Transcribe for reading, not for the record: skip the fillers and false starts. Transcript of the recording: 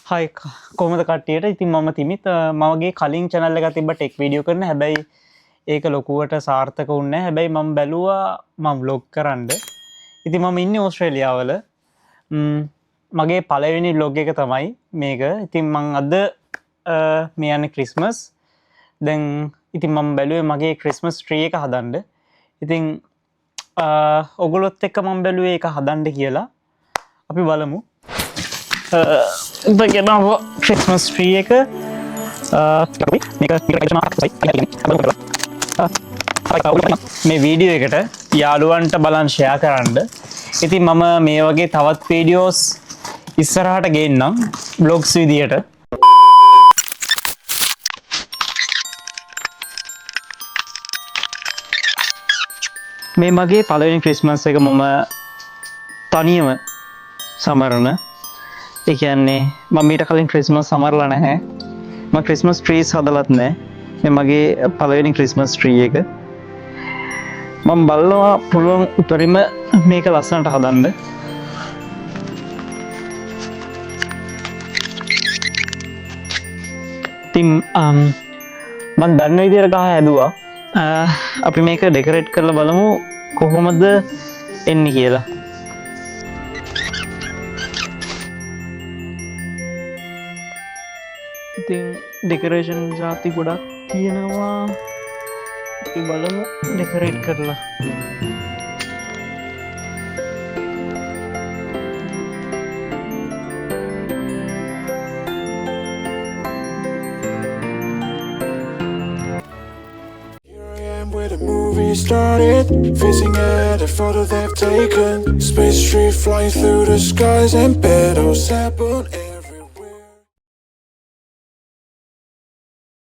හයි කොහොමද කට්ටියට? ඉතින් මම තිමිත් මමගේ කලින් channel එක තිබ්බ ටෙක් වීඩියෝ කරන හැබැයි ඒක ලොකුවට සාර්ථක වුණේ නැහැ. හැබැයි මම බැලුවා මම vlog කරන්න. ඉතින් මම ඉන්නේ ඕස්ට්‍රේලියාවල. මගේ පළවෙනි vlog එක තමයි මේක. ඉතින් මම අද මේ යන්නේ ක්‍රිස්මස්. දැන් ඉතින් මම බැලුවේ මගේ ක්‍රිස්මස් ට්‍රී එක හදන්න. ඉතින් ඔගොල්ලොත් එක්ක මම බැලුවේ ඒක හදන්න කියලා. අපි බලමු. Bagaimana Christmas tree එක මේ වීඩියෝ එකට යාළුවන්ට බලන් ෂෙයා කරන්න. ඉතින් මම මේ වගේ තවත් වීඩියෝස් ඉස්සරහට ගේන්නම් බ්ලොග්ස් විදියට. මේ මගේ පළවෙනි ක්‍රිස්මස් එක මම තනියම සමරන. ඒ කියන්නේ මම ඊට කලින් ක්‍රිස්මස් සමරලා නැහැ. මම ක්‍රිස්මස් ට්‍රීස් හදලත් නැහැ. මේ මගේ පළවෙනි ක්‍රිස්මස් ට්‍රී එක. මම බලනවා පුළුවන් උතරින්ම මේක ලස්සනට හදන්න. ඉතින් මම දන්න විදිහට ගහ හැදුවා. අපි මේක ඩෙකොරේට් කරලා බලමු කොහොමද එන්නේ කියලා. ඉතින් ඩෙකොරේෂන් ජාති ගොඩක් තියෙනවා. අපි බලමු ඩෙකොරේට් කරලා. Where the movie started, facing at a photo they've taken. Space tree flying through the skies and petals happen.